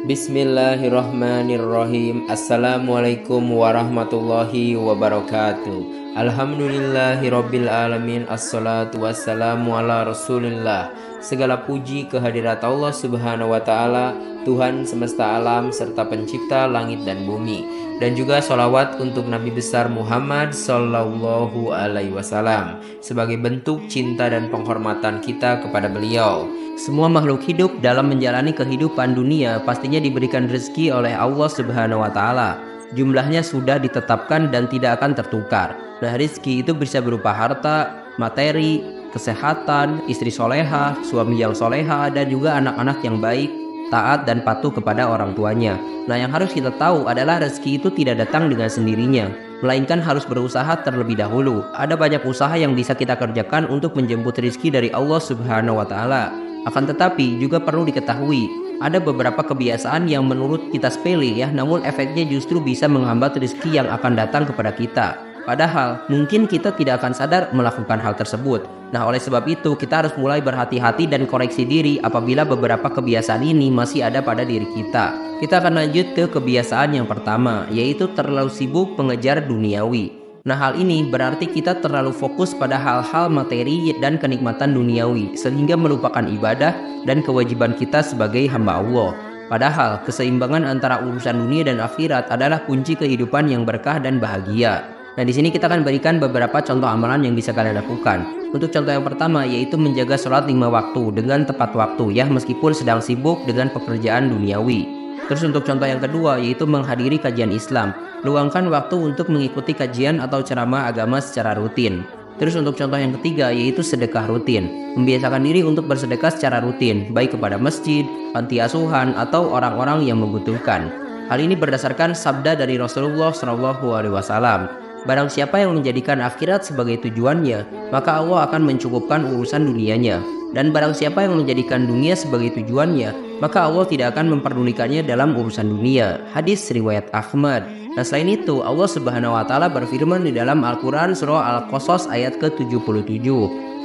Bismillahirrahmanirrahim. Assalamualaikum warahmatullahi wabarakatuh. Alhamdulillahirabbil alamin. Assalatu wassalamu ala Rasulillah. Segala puji kehadirat Allah Subhanahu wa taala, Tuhan semesta alam serta pencipta langit dan bumi. Dan juga sholawat untuk Nabi besar Muhammad Sallallahu Alaihi Wasallam sebagai bentuk cinta dan penghormatan kita kepada beliau. Semua makhluk hidup dalam menjalani kehidupan dunia pastinya diberikan rezeki oleh Allah Subhanahu wa taala. Jumlahnya sudah ditetapkan dan tidak akan tertukar. Nah, rezeki itu bisa berupa harta, materi, kesehatan, istri soleha, suami yang soleha, dan juga anak-anak yang baik, taat dan patuh kepada orang tuanya. Nah, yang harus kita tahu adalah rezeki itu tidak datang dengan sendirinya, melainkan harus berusaha terlebih dahulu. Ada banyak usaha yang bisa kita kerjakan untuk menjemput rezeki dari Allah Subhanahu wa taala. Akan tetapi juga perlu diketahui, ada beberapa kebiasaan yang menurut kita sepele ya, namun efeknya justru bisa menghambat rezeki yang akan datang kepada kita. Padahal mungkin kita tidak akan sadar melakukan hal tersebut. Nah, oleh sebab itu kita harus mulai berhati-hati dan koreksi diri apabila beberapa kebiasaan ini masih ada pada diri kita. Kita akan lanjut ke kebiasaan yang pertama, yaitu terlalu sibuk mengejar duniawi. Nah, hal ini berarti kita terlalu fokus pada hal-hal materi dan kenikmatan duniawi sehingga melupakan ibadah dan kewajiban kita sebagai hamba Allah. Padahal keseimbangan antara urusan dunia dan akhirat adalah kunci kehidupan yang berkah dan bahagia. Nah, di sini kita akan berikan beberapa contoh amalan yang bisa kalian lakukan. Untuk contoh yang pertama yaitu menjaga sholat 5 waktu dengan tepat waktu ya, meskipun sedang sibuk dengan pekerjaan duniawi. Terus untuk contoh yang kedua yaitu menghadiri kajian Islam. Luangkan waktu untuk mengikuti kajian atau ceramah agama secara rutin. Terus untuk contoh yang ketiga yaitu sedekah rutin. Membiasakan diri untuk bersedekah secara rutin, baik kepada masjid, panti asuhan, atau orang-orang yang membutuhkan. Hal ini berdasarkan sabda dari Rasulullah SAW. Barang siapa yang menjadikan akhirat sebagai tujuannya, maka Allah akan mencukupkan urusan dunianya. Dan barang siapa yang menjadikan dunia sebagai tujuannya, maka Allah tidak akan memperdulikannya dalam urusan dunia. Hadis riwayat Ahmad. Nah, selain itu Allah Subhanahu wa taala berfirman di dalam Al-Qur'an surah Al-Qasas ayat ke-77.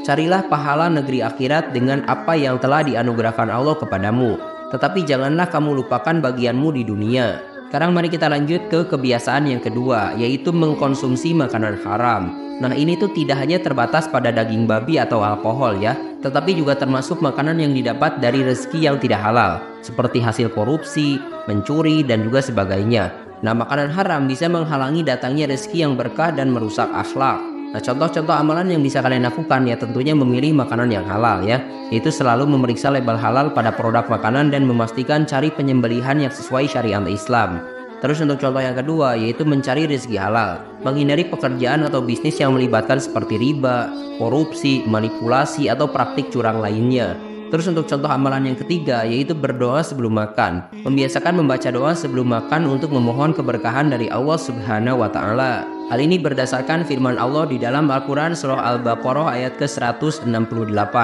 Carilah pahala negeri akhirat dengan apa yang telah dianugerahkan Allah kepadamu, tetapi janganlah kamu lupakan bagianmu di dunia. Sekarang mari kita lanjut ke kebiasaan yang kedua, yaitu mengkonsumsi makanan haram. Nah, ini tuh tidak hanya terbatas pada daging babi atau alkohol ya, tetapi juga termasuk makanan yang didapat dari rezeki yang tidak halal, seperti hasil korupsi, mencuri, dan juga sebagainya. Nah, makanan haram bisa menghalangi datangnya rezeki yang berkah dan merusak akhlak. Nah, contoh-contoh amalan yang bisa kalian lakukan ya tentunya memilih makanan yang halal ya, yaitu selalu memeriksa label halal pada produk makanan dan memastikan cari penyembelihan yang sesuai syariat Islam. Terus untuk contoh yang kedua yaitu mencari rezeki halal, menghindari pekerjaan atau bisnis yang melibatkan seperti riba, korupsi, manipulasi, atau praktik curang lainnya. Terus untuk contoh amalan yang ketiga yaitu berdoa sebelum makan. Membiasakan membaca doa sebelum makan untuk memohon keberkahan dari Allah Subhanahu wa taala. Hal ini berdasarkan firman Allah di dalam Al-Qur'an surah Al-Baqarah ayat ke-168.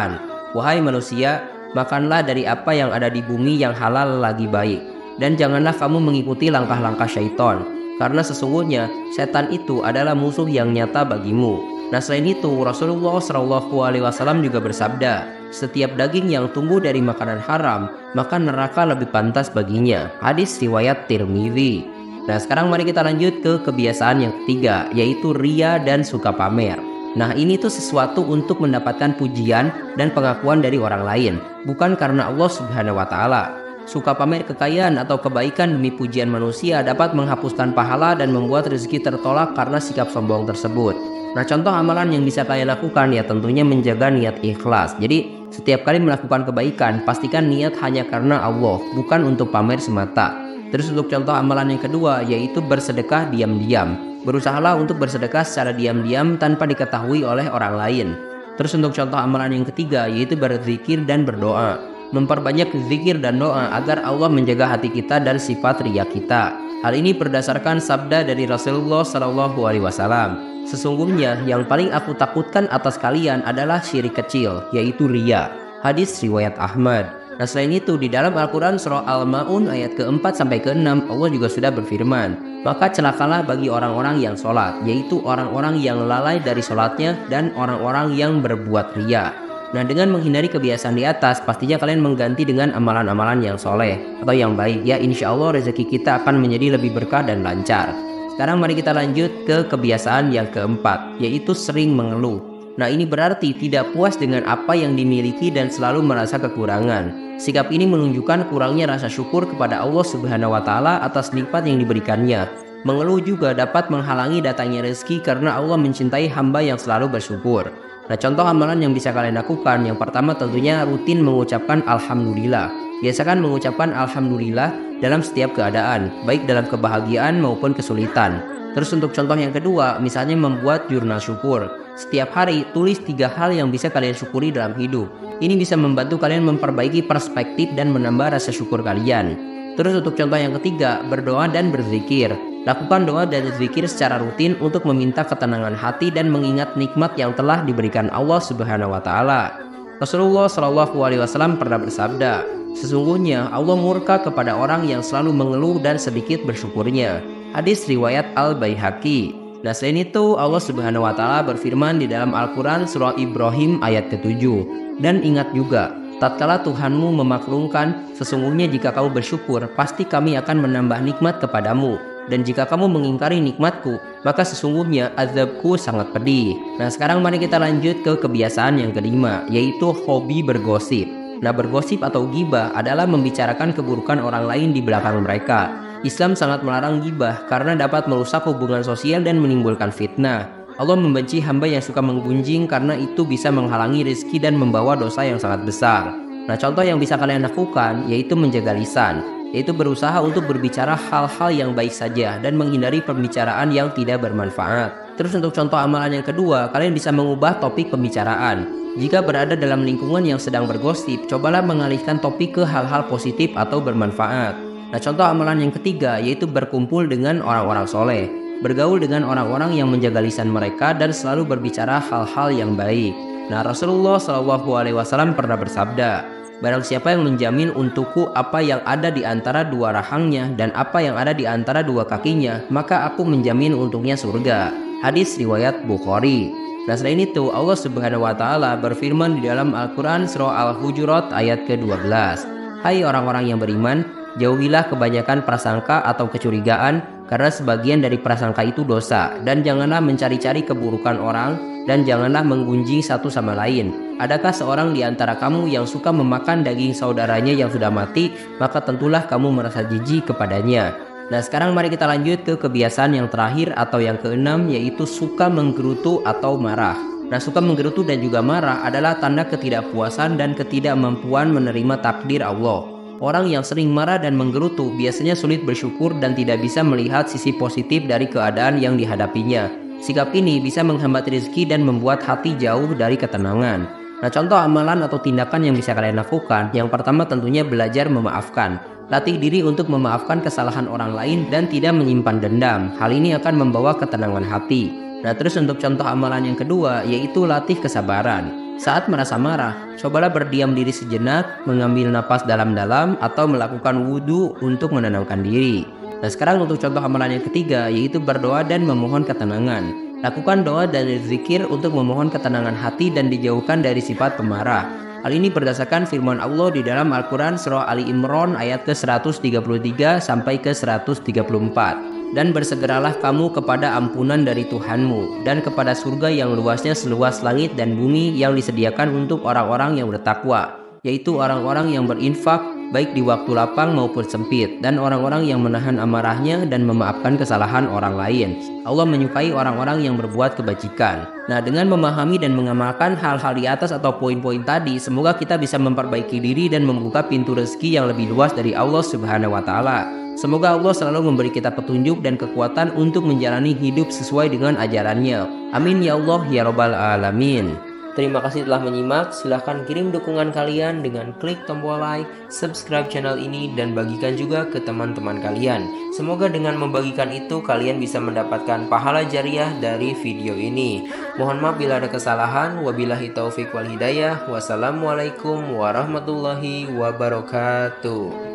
Wahai manusia, makanlah dari apa yang ada di bumi yang halal lagi baik, dan janganlah kamu mengikuti langkah-langkah syaitan, karena sesungguhnya setan itu adalah musuh yang nyata bagimu. Nah, selain itu Rasulullah SAW juga bersabda, setiap daging yang tumbuh dari makanan haram, maka neraka lebih pantas baginya. Hadis riwayat Tirmidzi. Nah, sekarang mari kita lanjut ke kebiasaan yang ketiga, yaitu ria dan suka pamer. Nah, ini tuh sesuatu untuk mendapatkan pujian dan pengakuan dari orang lain, bukan karena Allah Subhanahu wa taala. Suka pamer kekayaan atau kebaikan demi pujian manusia dapat menghapuskan pahala dan membuat rezeki tertolak karena sikap sombong tersebut. Nah, contoh amalan yang bisa kalian lakukan ya tentunya menjaga niat ikhlas. Jadi, setiap kali melakukan kebaikan, pastikan niat hanya karena Allah, bukan untuk pamer semata. Terus untuk contoh amalan yang kedua yaitu bersedekah diam-diam. Berusahalah untuk bersedekah secara diam-diam tanpa diketahui oleh orang lain. Terus untuk contoh amalan yang ketiga yaitu berzikir dan berdoa. Memperbanyak zikir dan doa agar Allah menjaga hati kita dan sifat riya kita. Hal ini berdasarkan sabda dari Rasulullah SAW. Sesungguhnya yang paling aku takutkan atas kalian adalah syirik kecil, yaitu riya. Hadis riwayat Ahmad. Nah, selain itu di dalam Al-Quran surah Al-Ma'un ayat ke-4 sampai ke-6 Allah juga sudah berfirman, maka celakalah bagi orang-orang yang sholat, yaitu orang-orang yang lalai dari sholatnya dan orang-orang yang berbuat riya. Nah, dengan menghindari kebiasaan di atas, pastinya kalian mengganti dengan amalan-amalan yang soleh atau yang baik. Ya, insya Allah rezeki kita akan menjadi lebih berkah dan lancar. Sekarang mari kita lanjut ke kebiasaan yang keempat, yaitu sering mengeluh. Nah, ini berarti tidak puas dengan apa yang dimiliki dan selalu merasa kekurangan. Sikap ini menunjukkan kurangnya rasa syukur kepada Allah Subhanahu wa Ta'ala atas nikmat yang diberikannya. Mengeluh juga dapat menghalangi datangnya rezeki karena Allah mencintai hamba yang selalu bersyukur. Nah, contoh amalan yang bisa kalian lakukan, yang pertama tentunya rutin mengucapkan Alhamdulillah. Biasakan mengucapkan Alhamdulillah dalam setiap keadaan, baik dalam kebahagiaan maupun kesulitan. Terus untuk contoh yang kedua, misalnya membuat jurnal syukur. Setiap hari, tulis 3 hal yang bisa kalian syukuri dalam hidup. Ini bisa membantu kalian memperbaiki perspektif dan menambah rasa syukur kalian. Terus untuk contoh yang ketiga, berdoa dan berzikir. Lakukan doa dan zikir secara rutin untuk meminta ketenangan hati dan mengingat nikmat yang telah diberikan Allah Subhanahu wa Ta'ala. Rasulullah Shallallahu Alaihi Wasallam pernah bersabda, sesungguhnya Allah murka kepada orang yang selalu mengeluh dan sedikit bersyukurnya. Hadis riwayat Al-Baihaqi. Nah, selain itu Allah Subhanahu wa Ta'ala berfirman di dalam Al-Quran surah Ibrahim ayat ke-7. Dan ingat juga, tatkala Tuhanmu memaklumkan, sesungguhnya jika kamu bersyukur, pasti kami akan menambah nikmat kepadamu. Dan jika kamu mengingkari nikmatku, maka sesungguhnya azabku sangat pedih. Nah, sekarang mari kita lanjut ke kebiasaan yang kelima, yaitu hobi bergosip. Nah, bergosip atau ghibah adalah membicarakan keburukan orang lain di belakang mereka. Islam sangat melarang ghibah karena dapat merusak hubungan sosial dan menimbulkan fitnah. Allah membenci hamba yang suka menggunjing karena itu bisa menghalangi rezeki dan membawa dosa yang sangat besar. Nah, contoh yang bisa kalian lakukan yaitu menjaga lisan, yaitu berusaha untuk berbicara hal-hal yang baik saja dan menghindari pembicaraan yang tidak bermanfaat. Terus untuk contoh amalan yang kedua, kalian bisa mengubah topik pembicaraan. Jika berada dalam lingkungan yang sedang bergosip, cobalah mengalihkan topik ke hal-hal positif atau bermanfaat. Nah, contoh amalan yang ketiga yaitu berkumpul dengan orang-orang soleh. Bergaul dengan orang-orang yang menjaga lisan mereka dan selalu berbicara hal-hal yang baik. Nah, Rasulullah SAW pernah bersabda, barang siapa yang menjamin untukku apa yang ada di antara 2 rahangnya dan apa yang ada di antara 2 kakinya, maka aku menjamin untuknya surga. Hadis riwayat Bukhari. Nah, selain itu Allah Subhanahu wa Ta'ala berfirman di dalam Al-Quran surah Al-Hujurat ayat ke-12. Hai orang-orang yang beriman, jauhilah kebanyakan prasangka atau kecurigaan, karena sebagian dari prasangka itu dosa, dan janganlah mencari-cari keburukan orang, dan janganlah menggunjing satu sama lain. Adakah seorang di antara kamu yang suka memakan daging saudaranya yang sudah mati, maka tentulah kamu merasa jijik kepadanya. Nah, sekarang mari kita lanjut ke kebiasaan yang terakhir atau yang keenam, yaitu suka menggerutu atau marah. Nah, suka menggerutu dan juga marah adalah tanda ketidakpuasan dan ketidakmampuan menerima takdir Allah. Orang yang sering marah dan menggerutu biasanya sulit bersyukur dan tidak bisa melihat sisi positif dari keadaan yang dihadapinya. Sikap ini bisa menghambat rezeki dan membuat hati jauh dari ketenangan. Nah, contoh amalan atau tindakan yang bisa kalian lakukan, yang pertama tentunya belajar memaafkan. Latih diri untuk memaafkan kesalahan orang lain dan tidak menyimpan dendam. Hal ini akan membawa ketenangan hati. Nah, terus untuk contoh amalan yang kedua yaitu latih kesabaran. Saat merasa marah, cobalah berdiam diri sejenak, mengambil napas dalam-dalam atau melakukan wudhu untuk menenangkan diri. Nah, sekarang untuk contoh amalan yang ketiga yaitu berdoa dan memohon ketenangan. Lakukan doa dan zikir untuk memohon ketenangan hati dan dijauhkan dari sifat pemarah. Hal ini berdasarkan firman Allah di dalam Al-Quran surah Ali Imran ayat ke-133 sampai ke-134. Dan bersegeralah kamu kepada ampunan dari Tuhanmu dan kepada surga yang luasnya seluas langit dan bumi yang disediakan untuk orang-orang yang bertakwa, yaitu orang-orang yang berinfak baik di waktu lapang maupun sempit, dan orang-orang yang menahan amarahnya dan memaafkan kesalahan orang lain. Allah menyukai orang-orang yang berbuat kebajikan. Nah, dengan memahami dan mengamalkan hal-hal di atas atau poin-poin tadi, semoga kita bisa memperbaiki diri dan membuka pintu rezeki yang lebih luas dari Allah Subhanahu wa Ta'ala. Semoga Allah selalu memberi kita petunjuk dan kekuatan untuk menjalani hidup sesuai dengan ajarannya. Amin ya Allah ya Rabbal Alamin. Terima kasih telah menyimak. Silahkan kirim dukungan kalian dengan klik tombol like, subscribe channel ini, dan bagikan juga ke teman-teman kalian. Semoga dengan membagikan itu kalian bisa mendapatkan pahala jariah dari video ini. Mohon maaf bila ada kesalahan. Wabillahi taufiq wal hidayah. Wassalamualaikum warahmatullahi wabarakatuh.